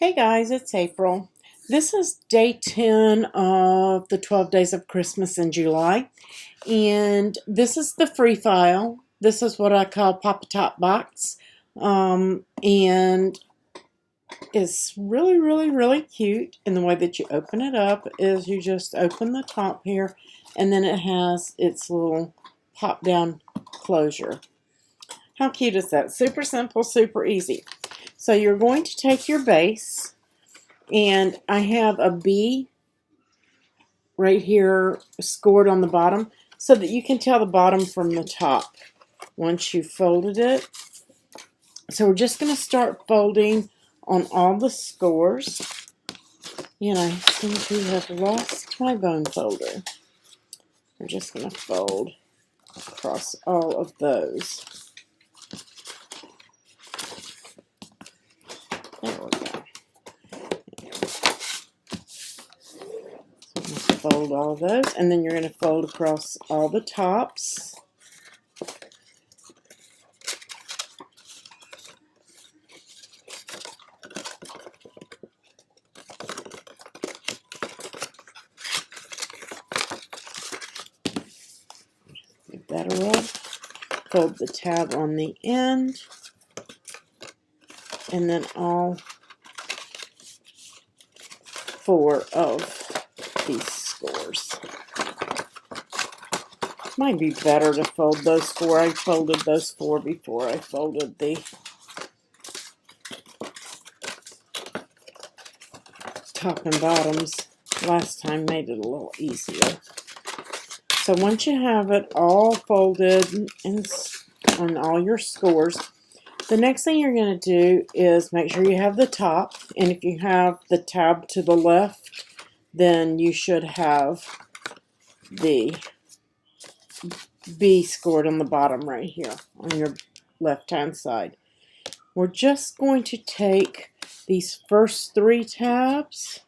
Hey guys, it's April. This is day 10 of the 12 days of Christmas in July. And this is the free file. This is what I call Pop a Top Box. And it's really cute. And the way that you open it up is you just open the top here. And then it has its little pop down closure. How cute is that? Super simple, super easy. So you're going to take your base, and I have a B right here scored on the bottom so that you can tell the bottom from the top once you've folded it. So we're just going to start folding on all the scores. And I seem to have lost my bone folder. We're just going to fold across all of those. There we go. So fold all those, and then you're going to fold across all the tops. Give that a rub. Fold the tab on the end, and then all 4 of these scores. Might be better to fold those 4. I folded those 4 before I folded the top and bottoms. Last time made it a little easier. So once you have it all folded and on all your scores, the next thing you're going to do is make sure you have the top. And if you have the tab to the left, then you should have the B scored on the bottom right here on your left-hand side. We're just going to take these first 3 tabs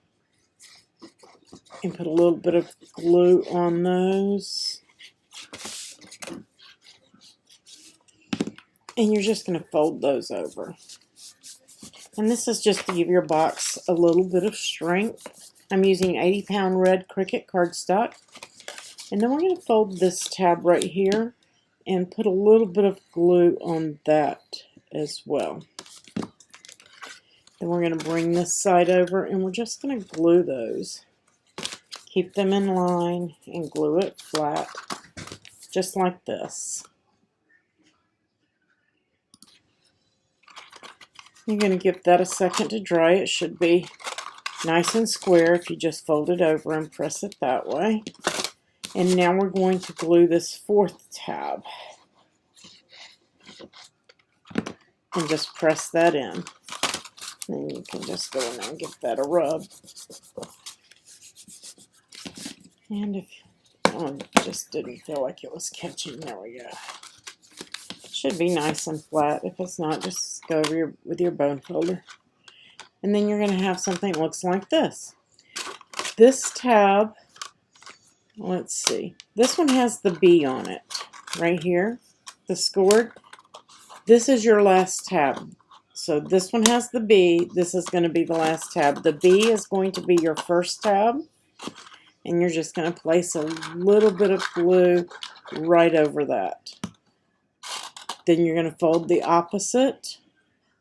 and put a little bit of glue on those. And you're just going to fold those over. And this is just to give your box a little bit of strength. I'm using 80-pound red Cricut cardstock. And then we're going to fold this tab right here and put a little bit of glue on that as well. Then we're going to bring this side over, and we're just going to glue those. Keep them in line and glue it flat, just like this. You're going to give that a second to dry. It should be nice and square if you just fold it over and press it that way. And now we're going to glue this 4th tab. And just press that in. Then you can just go in there and give that a rub. And if it just didn't feel like it was catching, there we go. Should be nice and flat. If it's not, just go over with your bone folder. And then you're going to have something that looks like this. This tab, let's see. This one has the B on it right here, the scored. This is your last tab. So this one has the B. This is going to be the last tab. The B is going to be your first tab. And you're just going to place a little bit of glue right over that. Then you're going to fold the opposite.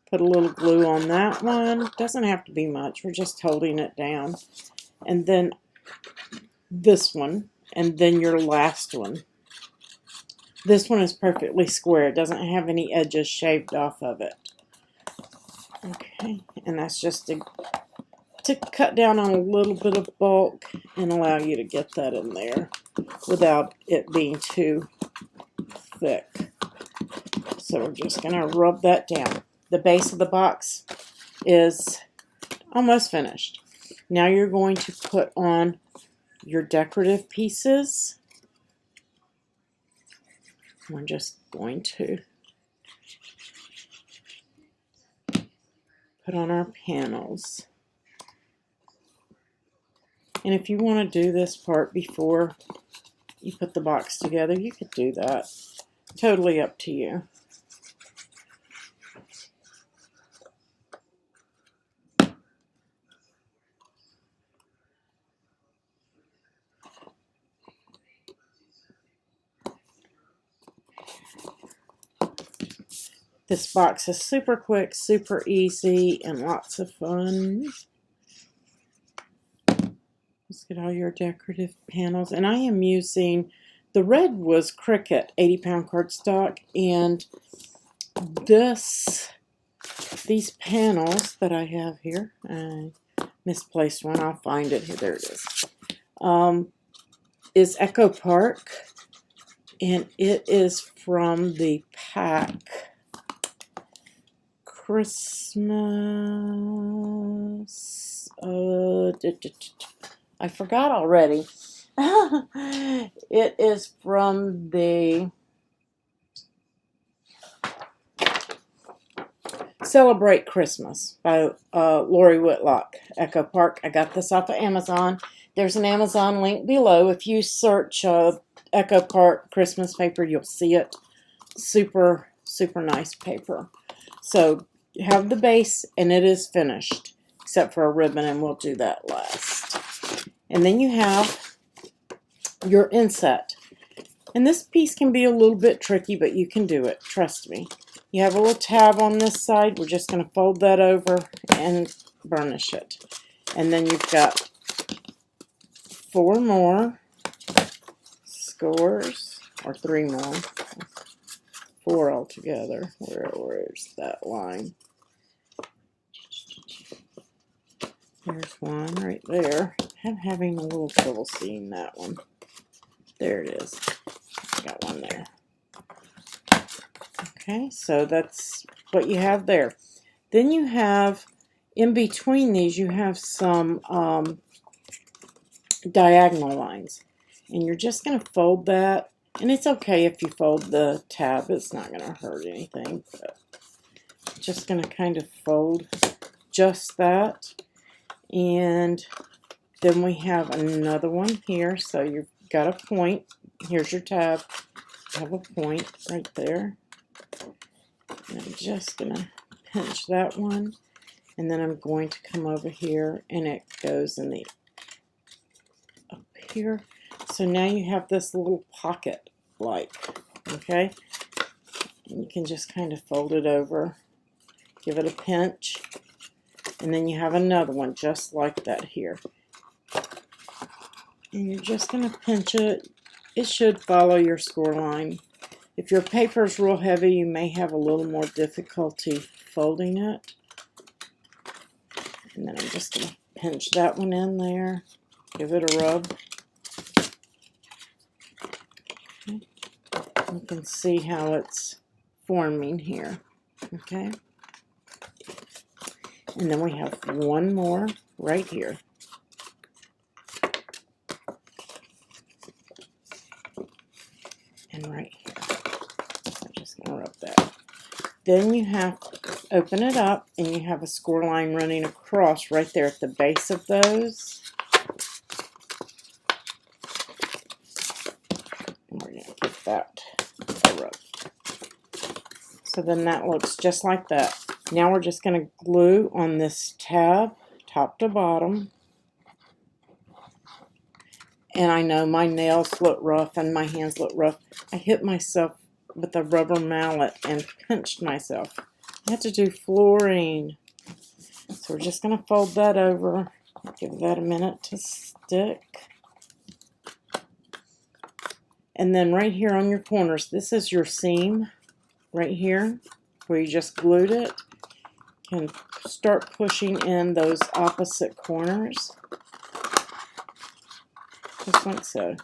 Put a little glue on that one. Doesn't have to be much. We're just holding it down. And then this one. And then your last one. This one is perfectly square. It doesn't have any edges shaved off of it. Okay. And that's just to cut down on a little bit of bulk and allow you to get that in there without it being too thick. So we're just going to rub that down. The base of the box is almost finished. Now you're going to put on your decorative pieces. We're just going to put on our panels. And if you want to do this part before you put the box together, you could do that. Totally up to you. This box is super quick, super easy, and lots of fun. Let's get all your decorative panels. And I am using, the red was Cricut 80-pound cardstock, and these panels that I have here, I misplaced one, I'll find it here, there it is Echo Park, and it is from the pack Christmas, I forgot already. It is from the Celebrate Christmas by Lori Whitlock, Echo Park. I got this off of Amazon. There's an Amazon link below. If you search Echo Park Christmas paper, you'll see it. Super, super nice paper. So you have the base, and it is finished, except for a ribbon, and we'll do that last. And then you have your inset. And this piece can be a little bit tricky, but you can do it. Trust me. You have a little tab on this side. We're just going to fold that over and burnish it. And then you've got 4 more scores, or 3 more. 4 altogether. Where's that line? There's one right there. I'm having a little trouble seeing that one. There it is. Got one there. Okay, so that's what you have there. Then you have, in between these, you have some diagonal lines. And you're just going to fold that. And it's okay if you fold the tab. It's not going to hurt anything. But just going to kind of fold just that. And then we have another one here. So you've got a point. Here's your tab. You have a point right there. And I'm just going to pinch that one. And then I'm going to come over here, and it goes in the up here. So now you have this little pocket like, okay? And you can just kind of fold it over, give it a pinch, and then you have another one just like that here. And you're just going to pinch it. It should follow your score line. If your paper is real heavy, you may have a little more difficulty folding it. And then I'm just going to pinch that one in there, give it a rub. Okay. You can see how it's forming here. Okay. And then we have one more right here. And right here. I'm just going to rub that. Then you have to open it up, and you have a score line running across right there at the base of those. And we're going to give that a rub. So then that looks just like that. Now we're just going to glue on this tab, top to bottom. And I know my nails look rough and my hands look rough. I hit myself with a rubber mallet and pinched myself. I had to do flooring. So we're just going to fold that over. Give that a minute to stick. And then right here on your corners, this is your seam right here where you just glued it. You can start pushing in those opposite corners. Just like so.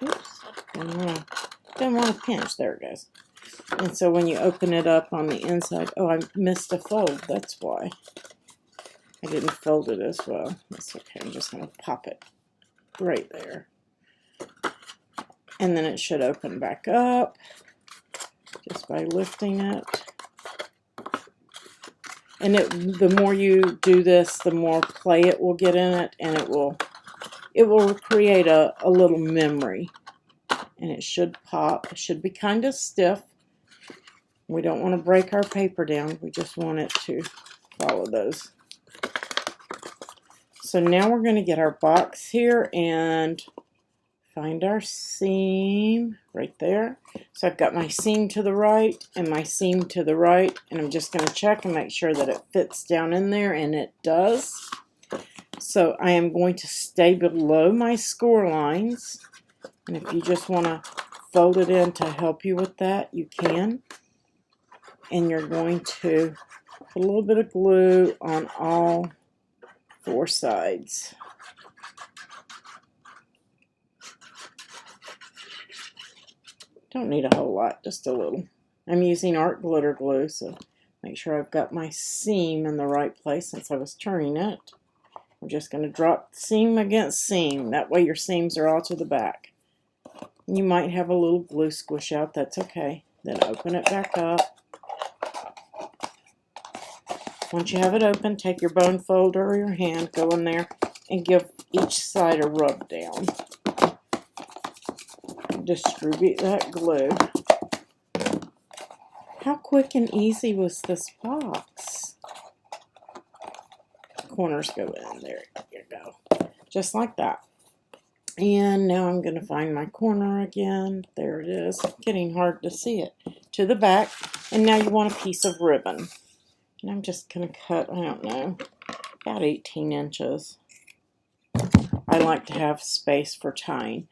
Oops. Didn't want to pinch. There it goes. And so when you open it up on the inside, oh, I missed a fold. That's why. I didn't fold it as well. That's okay. I'm just going to pop it right there. And then it should open back up just by lifting it. And the more you do this, the more play it will get in it, and it will create a little memory. And it should pop. It should be kind of stiff. We don't want to break our paper down. We just want it to follow those. So now we're going to get our box here and find our seam right there. So I've got my seam to the right and my seam to the right, and I'm just going to check and make sure that it fits down in there, and it does. So I am going to stay below my score lines, and if you just want to fold it in to help you with that, you can. And you're going to put a little bit of glue on all 4 sides. Don't need a whole lot, just a little. I'm using art glitter glue, so make sure I've got my seam in the right place since I was turning it. I'm just going to drop seam against seam. That way your seams are all to the back. You might have a little glue squish out, that's okay. Then open it back up. Once you have it open, take your bone folder or your hand, go in there, and give each side a rub down. Distribute that glue. How quick and easy was this box? Corners go in. There you go. Just like that. And now I'm going to find my corner again. There it is. Getting hard to see it. To the back. And now you want a piece of ribbon. And I'm just going to cut, I don't know, about 18 inches. I like to have space for tying.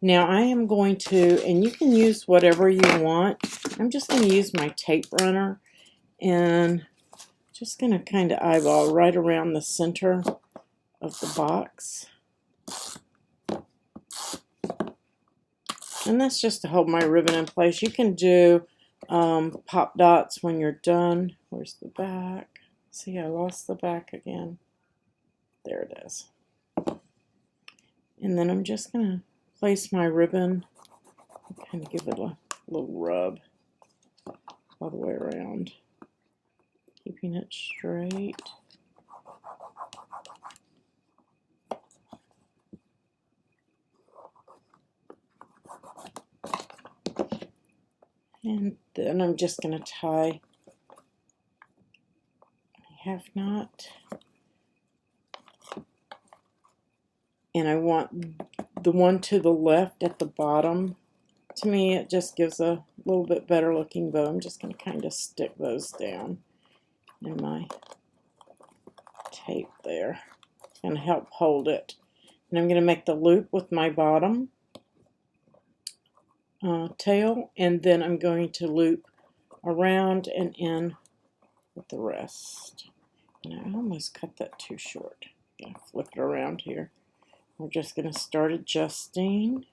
Now I am going to, and you can use whatever you want. I'm just going to use my tape runner and just going to kind of eyeball right around the center of the box. And that's just to hold my ribbon in place. You can do pop dots when you're done. Where's the back? See, I lost the back again. There it is. And then I'm just going to place my ribbon, kind of give it a little rub all the way around, keeping it straight. And then I'm just going to tie a half knot. And I want the one to the left at the bottom. To me, it just gives a little bit better looking bow. I'm just going to kind of stick those down in my tape there and help hold it. And I'm going to make the loop with my bottom tail, and then I'm going to loop around and in with the rest. And I almost cut that too short. I'm going to flip it around here. We're just going to start adjusting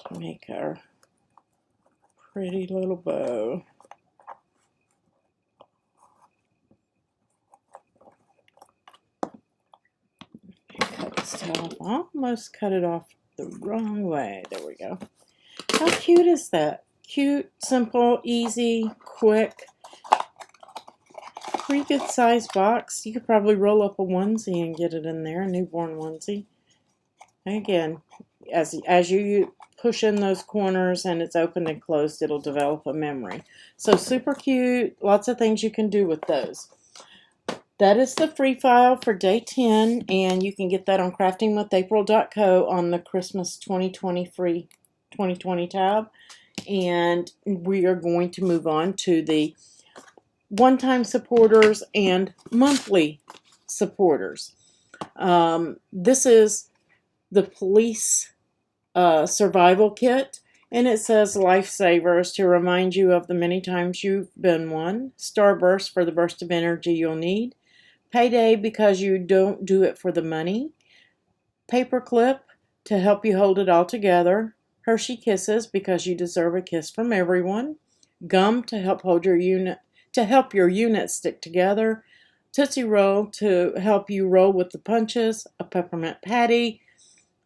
to make our pretty little bow. Cut this tail off. Almost cut it off the wrong way. There we go. How cute is that? Cute, simple, easy, quick. Pretty good size box. You could probably roll up a onesie and get it in there, a newborn onesie. Again, as you push in those corners and it's opened and closed, it'll develop a memory. So super cute. Lots of things you can do with those. That is the free file for day 10, and you can get that on craftingwithapril.co on the Christmas 2020 free 2020 tab. And we are going to move on to the one-time supporters and monthly supporters. This is the police survival kit, and it says lifesavers to remind you of the many times you've been one. Starburst for the burst of energy you'll need. Payday because you don't do it for the money. Paperclip to help you hold it all together. Hershey Kisses because you deserve a kiss from everyone. Gum to help hold your unit, to help your unit stick together. Tootsie Roll to help you roll with the punches. A peppermint patty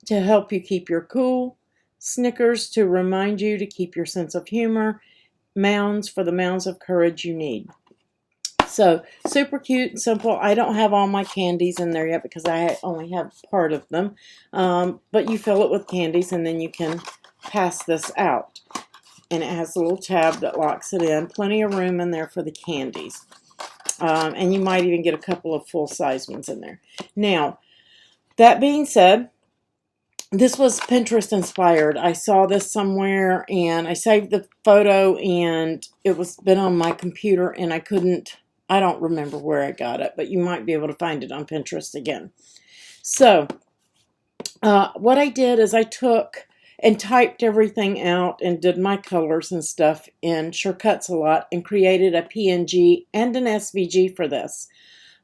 to help you keep your cool. Snickers to remind you to keep your sense of humor. Mounds for the mounds of courage you need. So, super cute and simple. I don't have all my candies in there yet because I only have part of them. But you fill it with candies and then you can pass this out. And it has a little tab that locks it in. Plenty of room in there for the candies. And you might even get a couple of full-size ones in there. Now, that being said, this was Pinterest inspired. I saw this somewhere and I saved the photo, and it was been on my computer and I don't remember where I got it, but you might be able to find it on Pinterest again. So what I did is I took and typed everything out and did my colors and stuff in Cricut and created a PNG and an SVG for this.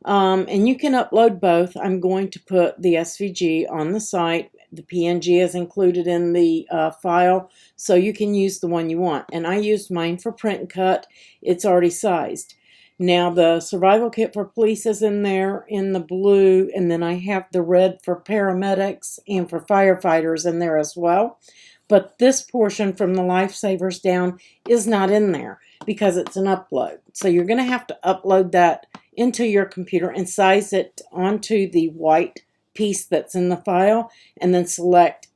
And you can upload both. I'm going to put the SVG on the site. The PNG is included in the file, so you can use the one you want. And I used mine for print and cut. It's already sized. Now the survival kit for police is in there in the blue, and then I have the red for paramedics and for firefighters in there as well. But this portion from the lifesavers down is not in there because it's an upload. So you're going to have to upload that into your computer and size it onto the white piece that's in the file, and then select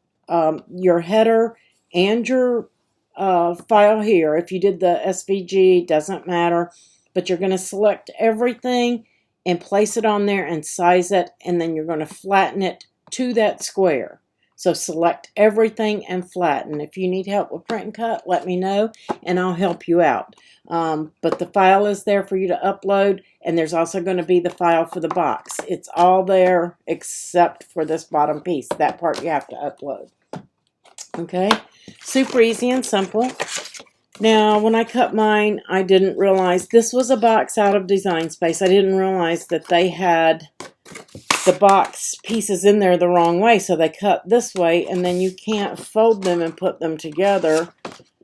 your header and your file here. If you did the SVG, doesn't matter, but you're going to select everything and place it on there and size it, and then you're going to flatten it to that square. So select everything and flatten. If you need help with print and cut, let me know and I'll help you out. But the file is there for you to upload, and there's also going to be the file for the box. It's all there except for this bottom piece. That part you have to upload. Okay, super easy and simple. Now, when I cut mine, I didn't realize this was a box out of Design Space. I didn't realize that they had the box pieces in there the wrong way, so they cut this way, and then you can't fold them and put them together.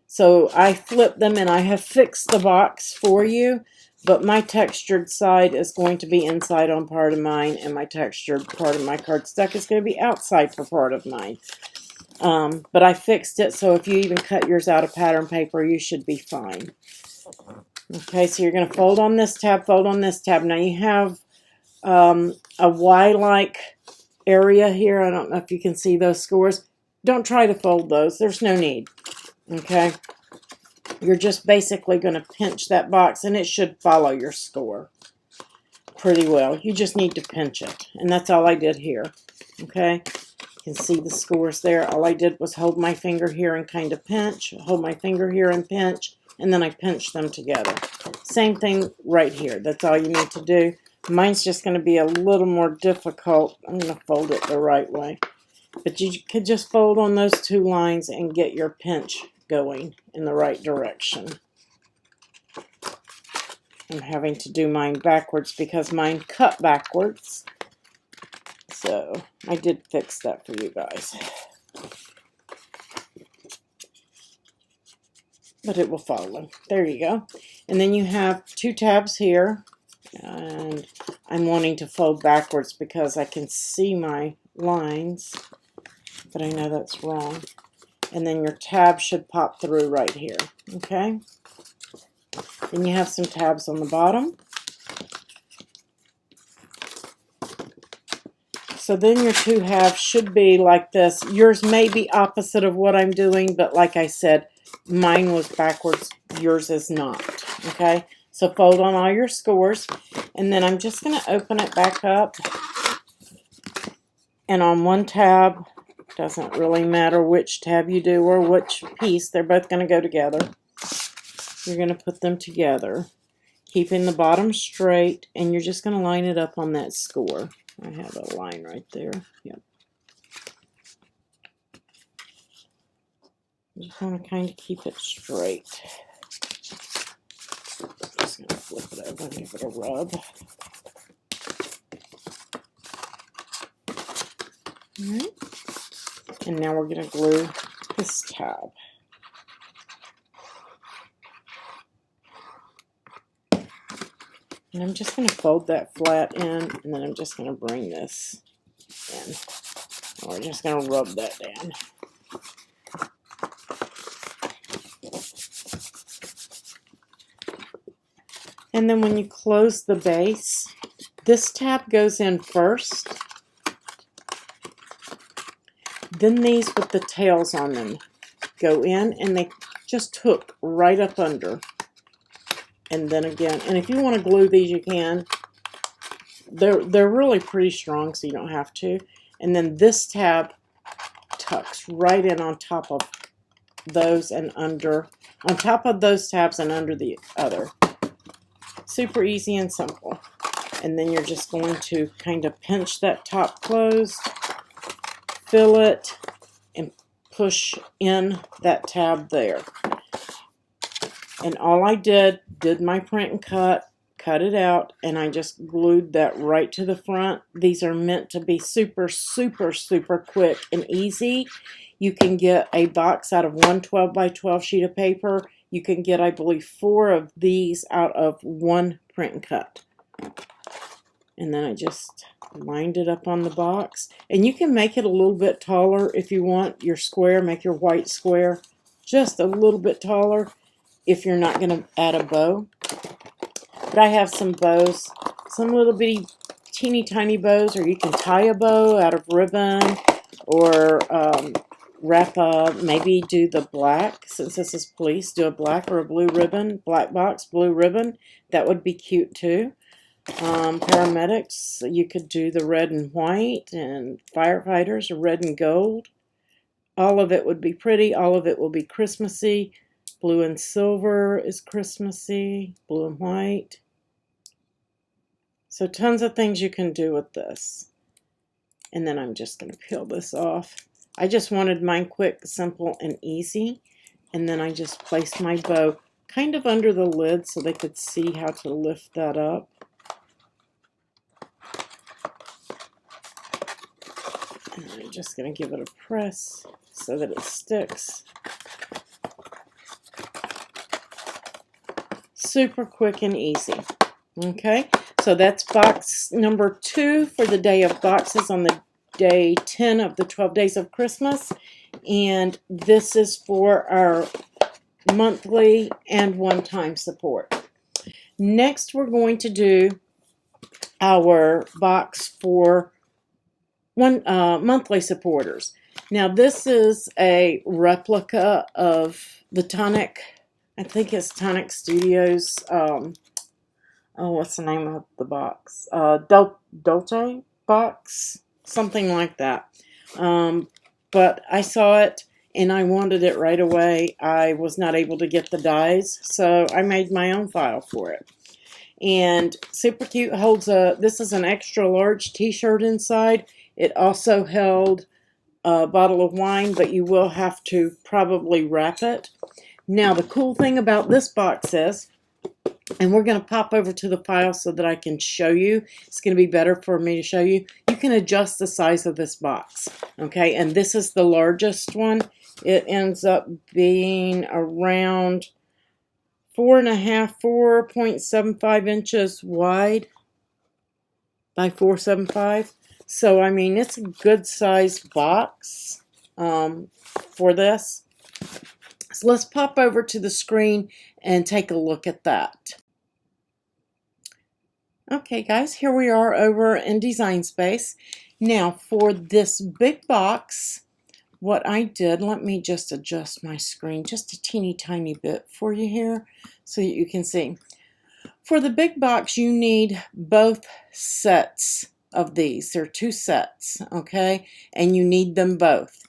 So I flipped them, and I have fixed the box for you, but my textured side is going to be inside on part of mine, and my textured part of my cardstock is going to be outside for part of mine. But I fixed it, so if you even cut yours out of pattern paper, you should be fine. Okay, so you're going to fold on this tab, fold on this tab. Now you have a Y-like area here. I don't know if you can see those scores. Don't try to fold those. There's no need. Okay? You're just basically going to pinch that box, and it should follow your score pretty well. You just need to pinch it, and that's all I did here. Okay? You can see the scores there. All I did was hold my finger here and kind of pinch, hold my finger here and pinch, and then I pinched them together. Same thing right here. That's all you need to do. Mine's just going to be a little more difficult. I'm going to fold it the right way. But you could just fold on those two lines and get your pinch going in the right direction. I'm having to do mine backwards because mine cut backwards. So I did fix that for you guys. But it will follow. There you go. And then you have two tabs here. And I'm wanting to fold backwards because I can see my lines, but I know that's wrong. And then your tab should pop through right here. Okay? Then you have some tabs on the bottom. So then your two halves should be like this. Yours may be opposite of what I'm doing, but like I said, mine was backwards. Yours is not. Okay? So fold on all your scores, and then I'm just going to open it back up. And on one tab, doesn't really matter which tab you do or which piece, they're both going to go together. You're going to put them together, keeping the bottom straight, and you're just going to line it up on that score. I have a line right there. Yep. You just want to kind of keep it straight. Just going to flip it over and give it a rub. Alright. And now we're going to glue this tab. And I'm just going to fold that flat in, and then I'm just going to bring this in. And we're just going to rub that down. And then when you close the base, this tab goes in first. Then these with the tails on them go in, and they just hook right up under. and then again. And if you want to glue these, you can. They're really pretty strong, so you don't have to. And then this tab tucks right in on top of those and under, on top of those tabs and under the other. Super easy and simple. And then you're just going to kind of pinch that top closed, fill it, and push in that tab there. And all I did my print and cut it out, and I just glued that right to the front. These are meant to be super, super, super quick and easy. You can get a box out of one 12 by 12 sheet of paper. You can get, I believe, 4 of these out of one print and cut. And then I just lined it up on the box. And you can make it a little bit taller if you want your square. Make your white square just a little bit taller if you're not going to add a bow. But I have some bows, some little bitty teeny tiny bows, or you can tie a bow out of ribbon, or wrap maybe do the black, since this is police, do a black or a blue ribbon, black box, blue ribbon. That would be cute too. Paramedics, you could do the red and white, and firefighters are red and gold. All of it would be pretty. All of it will be Christmassy. Blue and silver is Christmassy, blue and white. So tons of things you can do with this. And then I'm just going to peel this off. I just wanted mine quick, simple, and easy. And then I just placed my bow kind of under the lid so they could see how to lift that up. And I'm just going to give it a press so that it sticks. Super quick and easy. Okay, so that's box number 2 for the day of boxes on the day 10 of the 12 days of Christmas. And this is for our monthly and one-time support. Next, we're going to do our box for monthly supporters. Now, this is a replica of the Tonic. I think it's Tonic Studios, what's the name of the box? Dolce box? Something like that. But I saw it and I wanted it right away. I was not able to get the dies, so I made my own file for it. And super cute, holds this is an extra large t-shirt inside. It also held a bottle of wine, but you will have to probably wrap it. Now, the cool thing about this box is, and we're going to pop over to the file so that I can show you. It's going to be better for me to show you. You can adjust the size of this box, okay? And this is the largest one. It ends up being around 4.75 inches wide by 4.75. So, I mean, it's a good size box for this. So let's pop over to the screen and take a look at that. Okay, guys, here we are over in Design Space. Now, for this big box, what I did, let me just adjust my screen just a teeny tiny bit for you here so that you can see. For the big box, you need both sets of these. There are 2 sets, okay? And you need them both.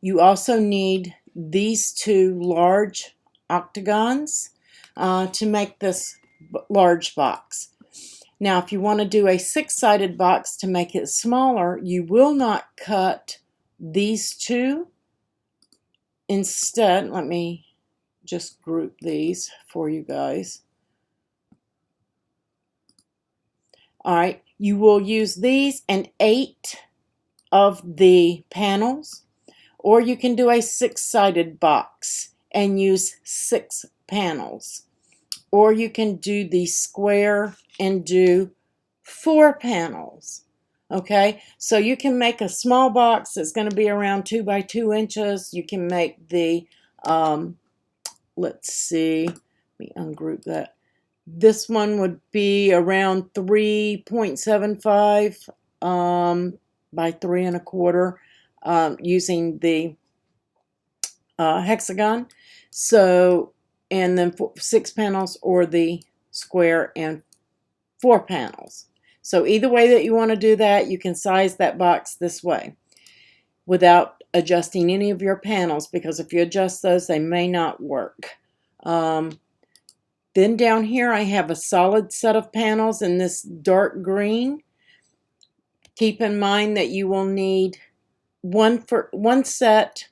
You also need these 2 large octagons to make this large box. Now, if you want to do a 6-sided box to make it smaller, you will not cut these 2. Instead, let me just group these for you guys. All right, you will use these and 8 of the panels. Or you can do a 6-sided box and use 6 panels. Or you can do the square and do 4 panels. Okay, so you can make a small box that's going to be around 2 by 2 inches. You can make the, let's see, let me ungroup that. This one would be around 3.75 by 3 1/4. Using the hexagon. So, and then 6 panels or the square, and 4 panels. So either way that you want to do that, you can size that box this way without adjusting any of your panels, because if you adjust those, they may not work. Then down here I have a solid set of panels in this dark green. Keep in mind that you will need one set,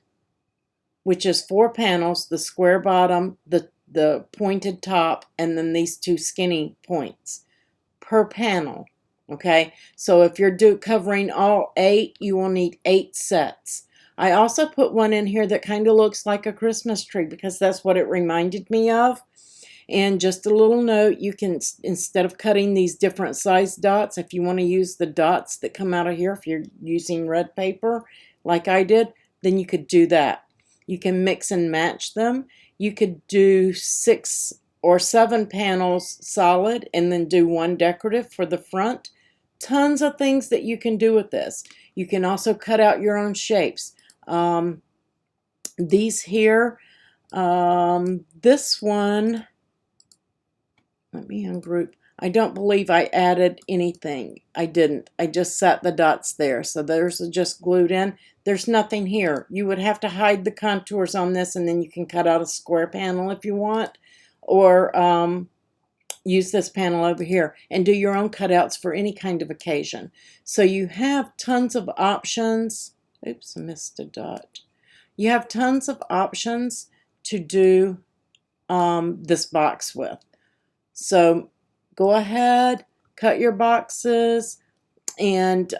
which is 4 panels, the square bottom, the pointed top, and then these 2 skinny points per panel. Okay, so if you're covering all 8, you will need 8 sets. I also put one in here that kind of looks like a Christmas tree because that's what it reminded me of. And just a little note, you can, instead of cutting these different size dots, if you want to use the dots that come out of here, if you're using red paper like I did, then you could do that. You can mix and match them. You could do 6 or 7 panels solid and then do 1 decorative for the front. Tons of things that you can do with this. You can also cut out your own shapes. These here, this one, let me ungroup. I don't believe I added anything. I didn't. I just set the dots there. So there's just glued in. There's nothing here. You would have to hide the contours on this, and then you can cut out a square panel if you want, or use this panel over here and do your own cutouts for any kind of occasion. So you have tons of options. Oops, I missed a dot. You have tons of options to do this box with. So go ahead, cut your boxes, and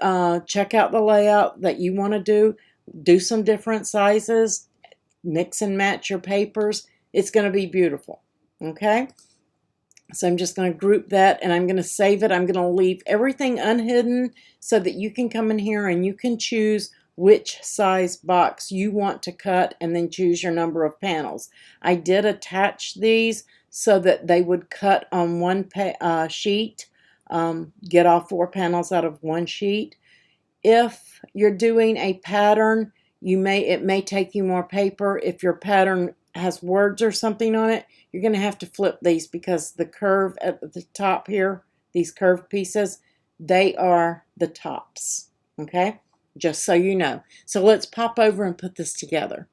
check out the layout that you want to do. Do some different sizes, mix and match your papers. It's going to be beautiful. Okay? So I'm just going to group that, and I'm going to save it. I'm going to leave everything unhidden so that you can come in here and you can choose which size box you want to cut and then choose your number of panels. I did attach these so that they would cut on one sheet, get all 4 panels out of one sheet. If you're doing a pattern, it may take you more paper. If your pattern has words or something on it, you're going to have to flip these because the curve at the top here, these curved pieces, they are the tops. Okay? Just so you know. So let's pop over and put this together.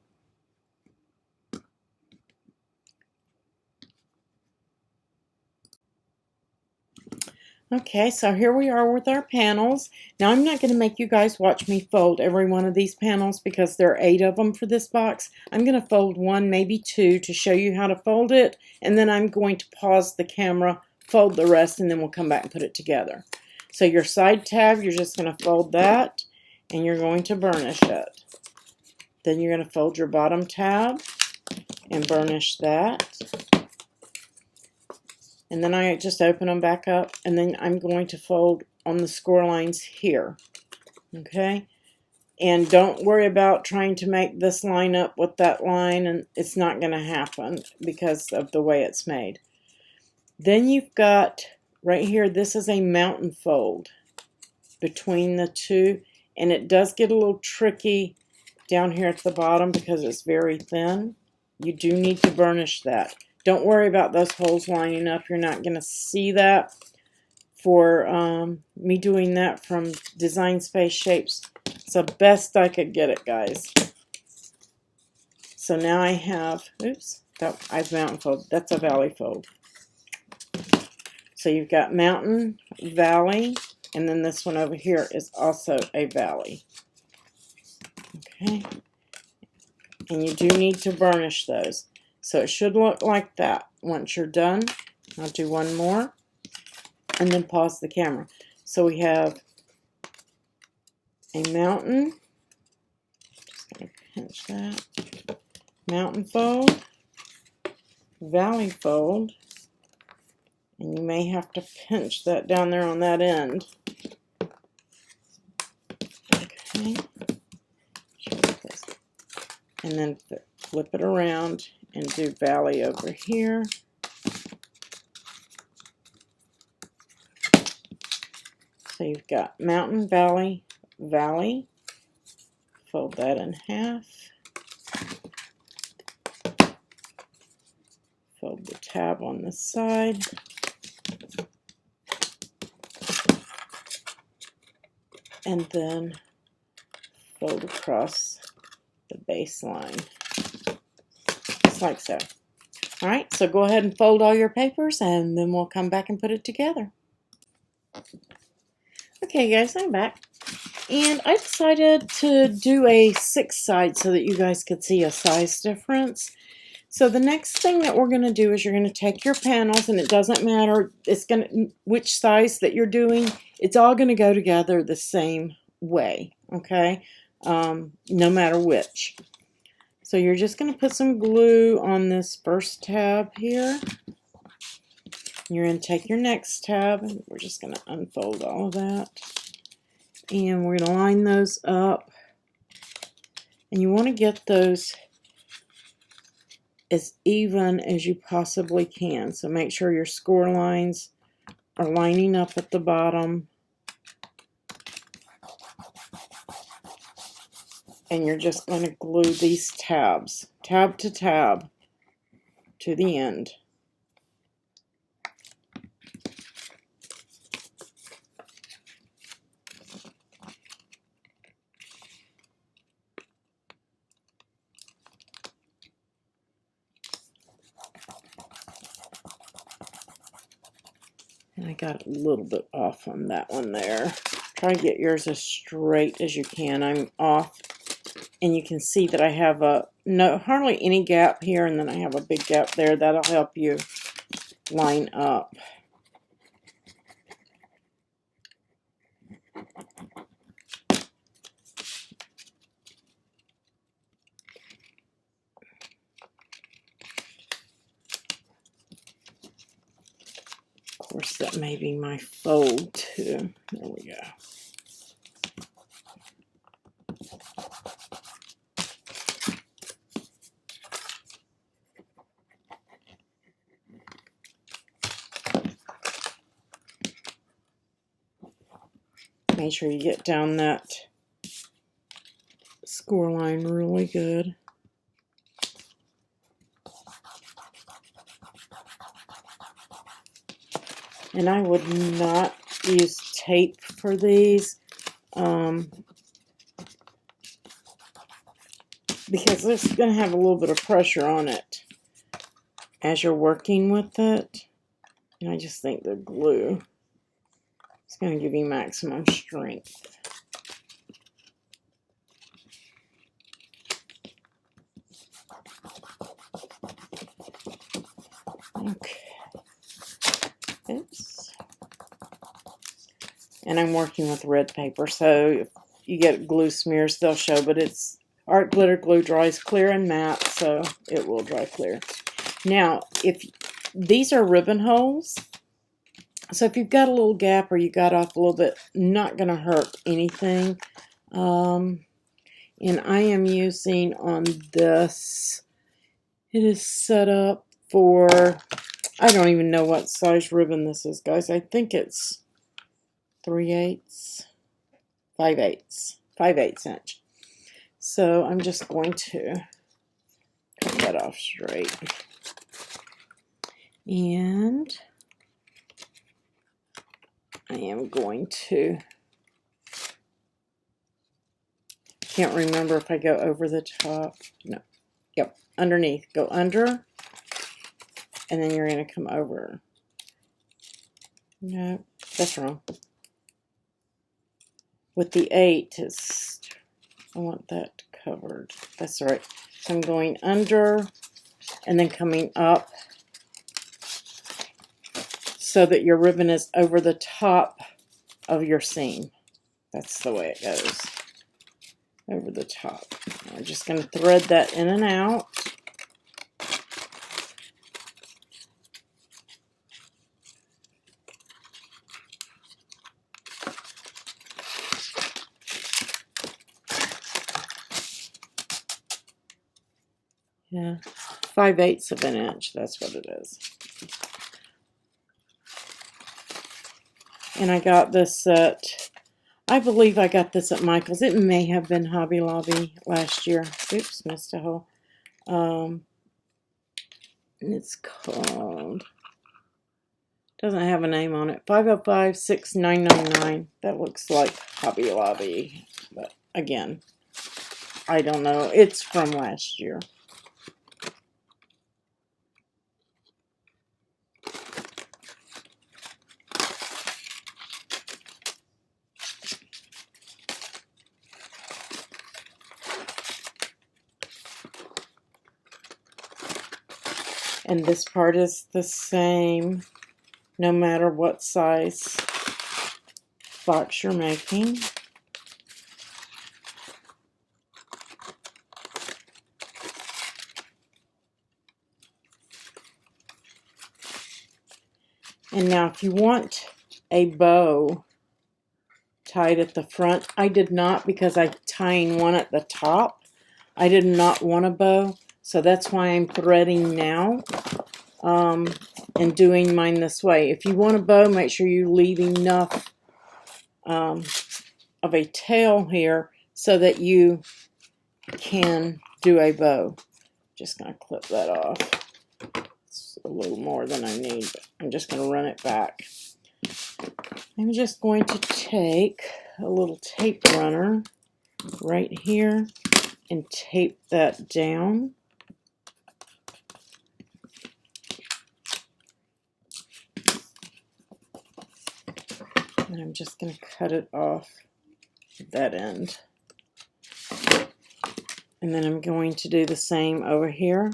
Okay, so here we are with our panels. Now I'm not going to make you guys watch me fold every one of these panels because there are 8 of them for this box. I'm going to fold 1, maybe 2 to show you how to fold it, and then I'm going to pause the camera, fold the rest, and then we'll come back and put it together. So your side tab, you're just going to fold that, and you're going to burnish it. Then you're going to fold your bottom tab and burnish that. And then I just open them back up, and then I'm going to fold on the score lines here. Okay? And don't worry about trying to make this line up with that line, and it's not going to happen because of the way it's made. Then you've got right here, this is a mountain fold between the two, and it does get a little tricky down here at the bottom because it's very thin. You do need to burnish that. Don't worry about those holes lining up. You're not going to see that. For me doing that from Design Space Shapes, it's the best I could get it, guys. So now I have, oops, I've mountain fold. That's a valley fold. So you've got mountain, valley, and then this one over here is also a valley. Okay. And you do need to burnish those. So it should look like that. Once you're done, I'll do one more and then pause the camera. So we have a mountain. Just going to pinch that. Mountain fold, valley fold, and you may have to pinch that down there on that end. Okay. And then flip it around and do valley over here. So you've got mountain, valley, valley. Fold that in half. Fold the tab on the side. and then fold across the baseline, just like so. All right, so go ahead and fold all your papers, and then we'll come back and put it together. Okay, guys, I'm back. And I decided to do a 6-side so that you guys could see a size difference. So the next thing that we're going to do is you're going to take your panels, and it doesn't matter which size that you're doing, it's all going to go together the same way, okay? No matter which. So you're just going to put some glue on this first tab here. You're going to take your next tab, and we're just going to unfold all of that. And we're going to line those up. And you want to get those as even as you possibly can. So make sure your score lines are lining up at the bottom. And you're just going to glue these tabs, tab to tab, to the end. And I got a little bit off on that one there. Try to get yours as straight as you can. I'm off, and you can see that I have hardly any gap here, and then I have a big gap there. That'll help you line up. Of course, that may be my fold too. There we go. Make sure you get down that score line really good. And I would not use tape for these because it's going to have a little bit of pressure on it as you're working with it. And I just think the glue is going to give you maximum strength. Okay. Oops. And I'm working with red paper, so if you get glue smears, they'll show, but it's art glitter glue dries clear and matte, so it will dry clear. Now, if these are ribbon holes, so if you've got a little gap or you got off a little bit, not going to hurt anything. And I am using on this, it is set up for, I don't even know what size ribbon this is, guys. I think it's 3/8, 5/8 inch. So I'm just going to cut that off straight. And I am going to, can't remember if I go over the top. No. Yep, underneath. Go under, and then you're going to come over. No, that's wrong. With the 8, I want that covered. That's all right. So I'm going under and then coming up so that your ribbon is over the top of your seam. That's the way it goes. Over the top. I'm just going to thread that in and out. Yeah, 5/8 of an inch, that's what it is. And I got this at, I believe I got this at Michael's. It may have been Hobby Lobby last year. Oops, missed a hole. It's called Doesn't have a name on it. 505-6999. That looks like Hobby Lobby. But again, I don't know. It's from last year. And this part is the same no matter what size box you're making. And now if you want a bow tied at the front, I did not because I'm tying one at the top. I did not want a bow, so that's why I'm threading now and doing mine this way. If you want a bow, make sure you leave enough of a tail here so that you can do a bow. Just going to clip that off. It's a little more than I need, but I'm just going to run it back. I'm just going to take a little tape runner right here and tape that down. And I'm just going to cut it off at that end. And then I'm going to do the same over here.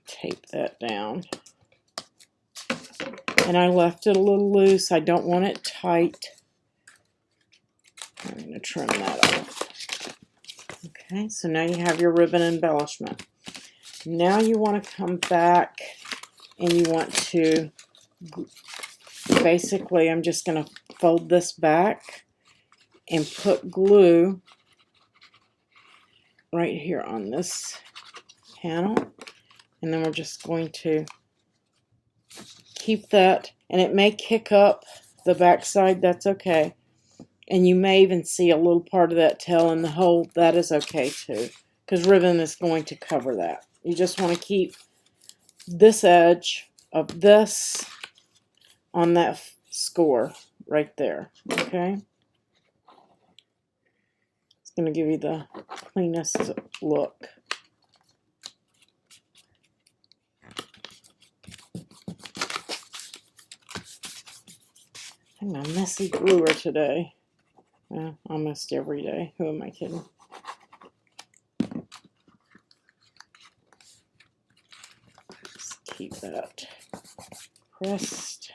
Tape that down. And I left it a little loose. I don't want it tight. I'm going to trim that off. Okay, so now you have your ribbon embellishment. Now you want to come back and you want to, basically I'm just going to fold this back and put glue right here on this panel. And then we're just going to keep that, and it may kick up the back side, that's okay. And you may even see a little part of that tail in the hole, that is okay too, because ribbon is going to cover that. You just want to keep this edge of this on that score right there, okay? It's going to give you the cleanest look. I'm a messy gluer today. Well, almost every day. Who am I kidding? Just keep that pressed.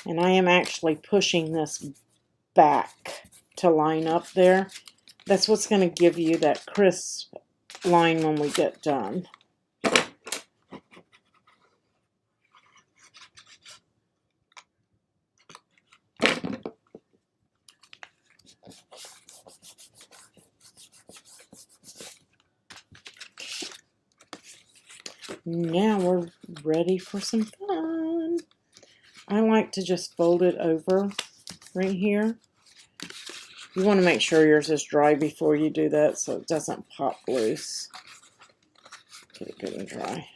And I am actually pushing this back to line up there. That's what's going to give you that crisp line when we get done. Now we're ready for some fun. I like to just fold it over right here. You want to make sure yours is dry before you do that so it doesn't pop loose. Get it good and dry.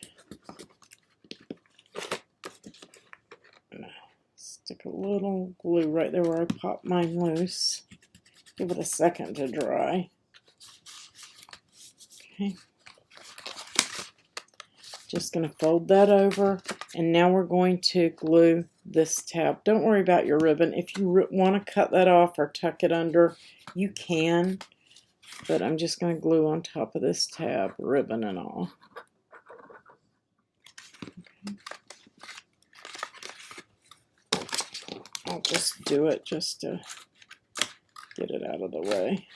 Stick a little glue right there where I popped mine loose. Give it a second to dry. Okay. Just going to fold that over, and now we're going to glue this tab. Don't worry about your ribbon. If you want to cut that off or tuck it under, you can, but I'm just going to glue on top of this tab, ribbon and all. Okay. I'll just do it just to get it out of the way.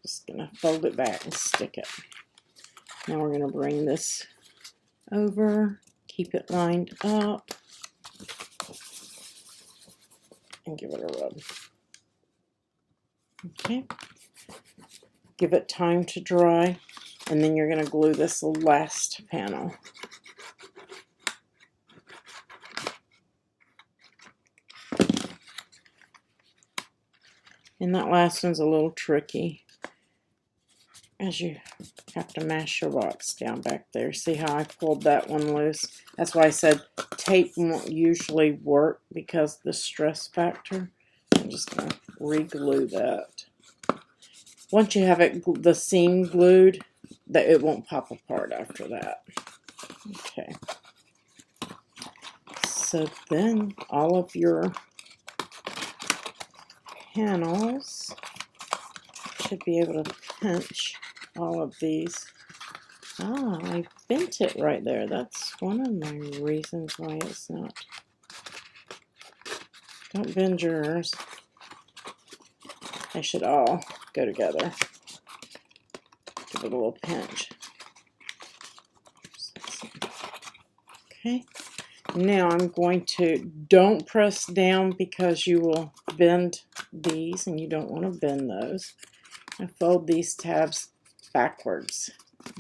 Just going to fold it back and stick it. Now we're going to bring this over, keep it lined up, and give it a rub. Okay. Give it time to dry, and then you're going to glue this last panel. And that last one's a little tricky, as you have to mash your box down back there. See how I pulled that one loose? That's why I said tape won't usually work because of the stress factor. I'm just going to re-glue that. Once you have it, the seam glued, that it won't pop apart after that. Okay. So then all of your panels should be able to pinch all of these. Ah, I bent it right there. That's one of my reasons why it's not. Don't bend yours. They should all go together. Give it a little pinch. Okay. Now I'm going to, don't press down because you will bend these and you don't want to bend those. I fold these tabs backwards.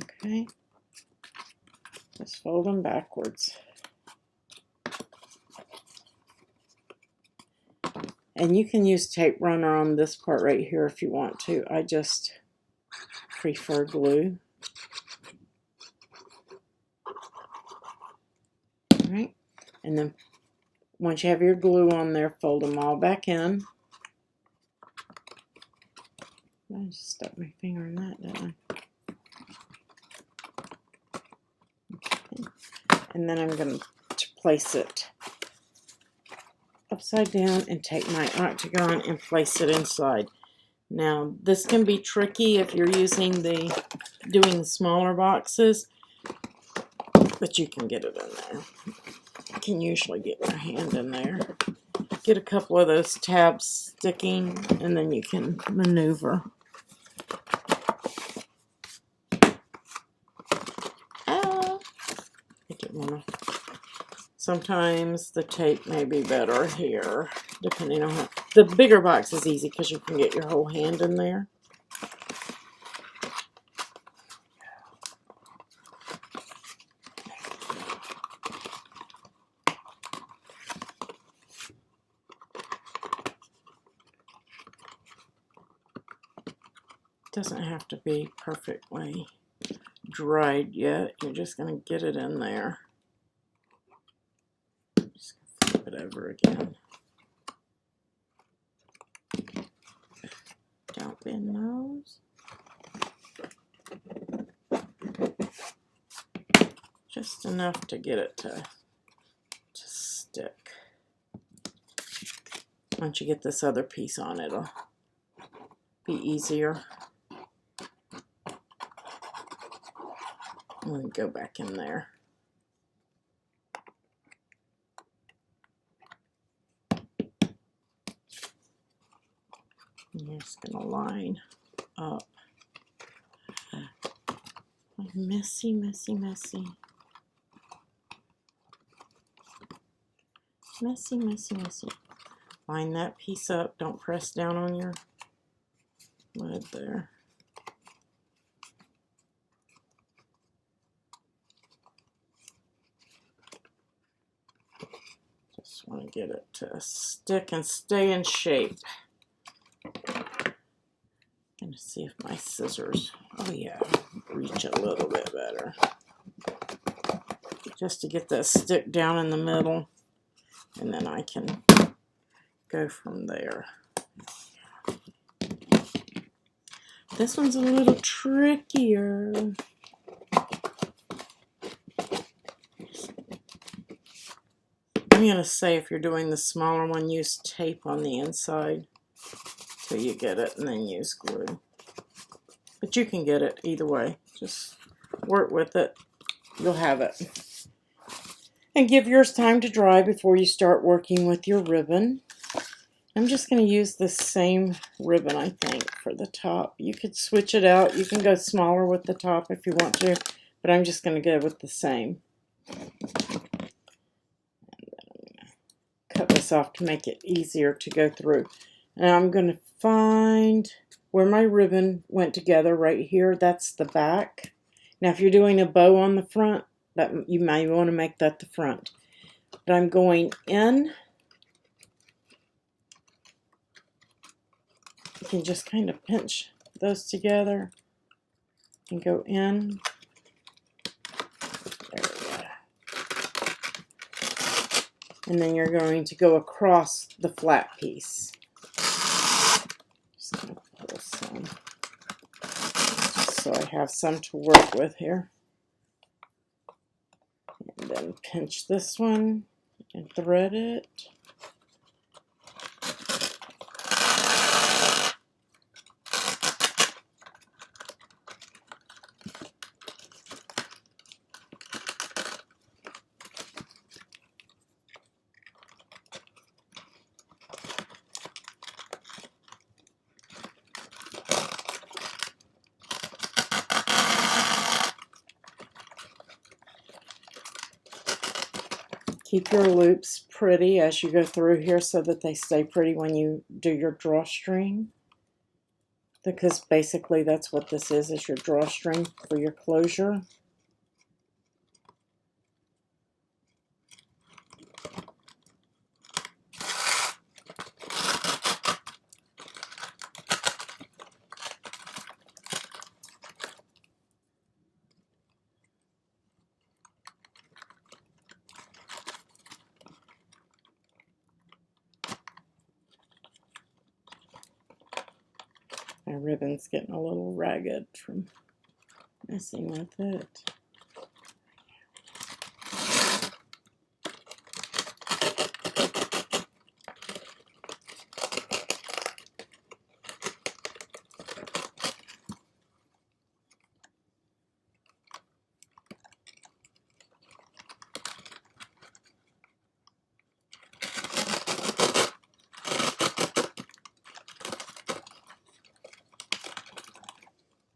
Okay. Just fold them backwards. And you can use tape runner on this part right here if you want to. I just prefer glue. All right. And then once you have your glue on there, fold them all back in. I just stuck my finger in that, didn't I? Okay. And then I'm going to place it upside down and take my octagon and place it inside. Now, this can be tricky if you're using doing the smaller boxes, but you can get it in there. You can usually get your hand in there. Get a couple of those tabs sticking, and then you can maneuver. I didn't want to. Sometimes the tape may be better here, depending on how. The bigger box is easy because you can get your whole hand in there. Doesn't have to be perfectly dried yet. You're just going to get it in there. Just flip it over again. Don't bend those. Just enough to get it to stick. Once you get this other piece on, it'll be easier. I'm going to go back in there. I'm just going to line up. Messy, messy, messy. Messy, messy, messy. Line that piece up. Don't press down on your lid there. Just want to get it to stick and stay in shape. Gonna see if my scissors, oh yeah, reach a little bit better. Just to get that stick down in the middle, and then I can go from there. This one's a little trickier. I'm gonna say if you're doing the smaller one, use tape on the inside till you get it, and then use glue. But you can get it either way. Just work with it. You'll have it. And give yours time to dry before you start working with your ribbon. I'm just going to use the same ribbon, I think, for the top. You could switch it out. You can go smaller with the top if you want to, but I'm just going to go with the same. Cut this off to make it easier to go through. Now I'm going to find where my ribbon went together right here. That's the back. Now if you're doing a bow on the front, that you may want to make that the front. But I'm going in You can just kind of pinch those together and go in. There we go. And then you're going to go across the flat piece. Just going to pull some, just so I have some to work with here. And then pinch this one and thread it. Keep your loops pretty as you go through here so that they stay pretty when you do your drawstring. Because basically that's what this is your drawstring for your closure. My ribbon's getting a little ragged from messing with it.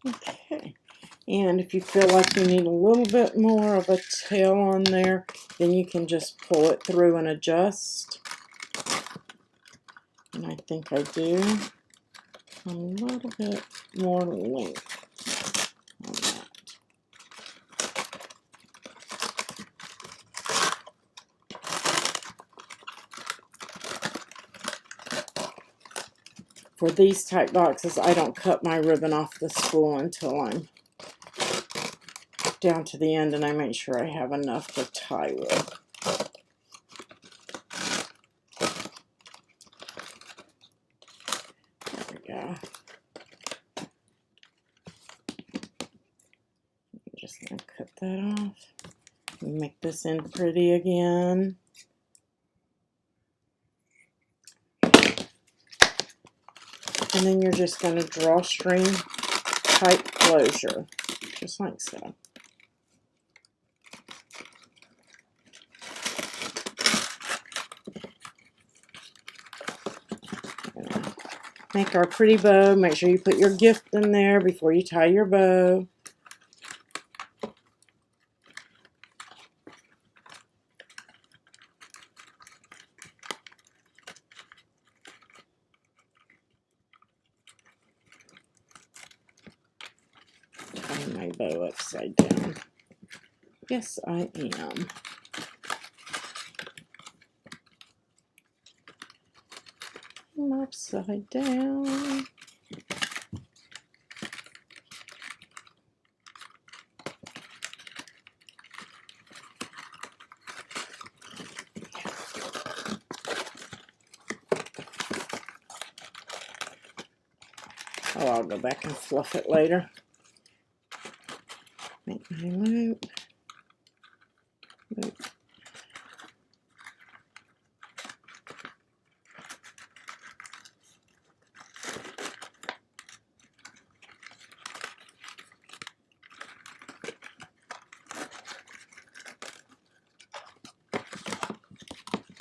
Okay, and if you feel like you need a little bit more of a tail on there, then you can just pull it through and adjust. And I think I do a little bit more length on that. For these type boxes, I don't cut my ribbon off the spool until I'm down to the end, and I make sure I have enough to tie with. There we go. I'm just going to cut that off and make this end pretty again. And then you're just going to drawstring type closure, just like so. Make our pretty bow. Make sure you put your gift in there before you tie your bow. Tying my bow upside down. Yes, I am. I'm upside down. Oh, I'll go back and fluff it later. Make my loop. Loop.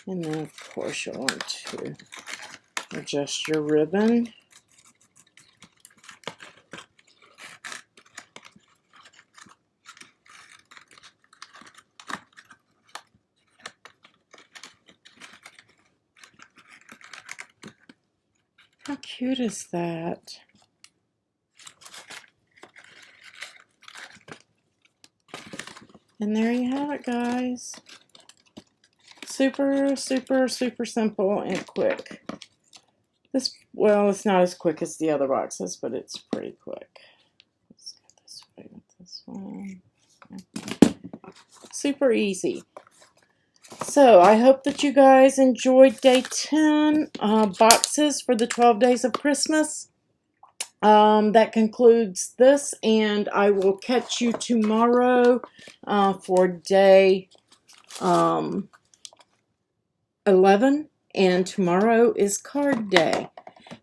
And then, of course, you'll want to adjust your ribbon. How cute is that? And there you have it, guys. Super, super, super simple and quick. This, well, it's not as quick as the other boxes, but it's pretty quick. Let's go this way with this one. Super easy. So I hope that you guys enjoyed day 10 boxes for the 12 days of Christmas. That concludes this, and I will catch you tomorrow for day 11, and tomorrow is card day.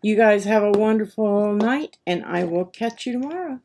You guys have a wonderful night, and I will catch you tomorrow.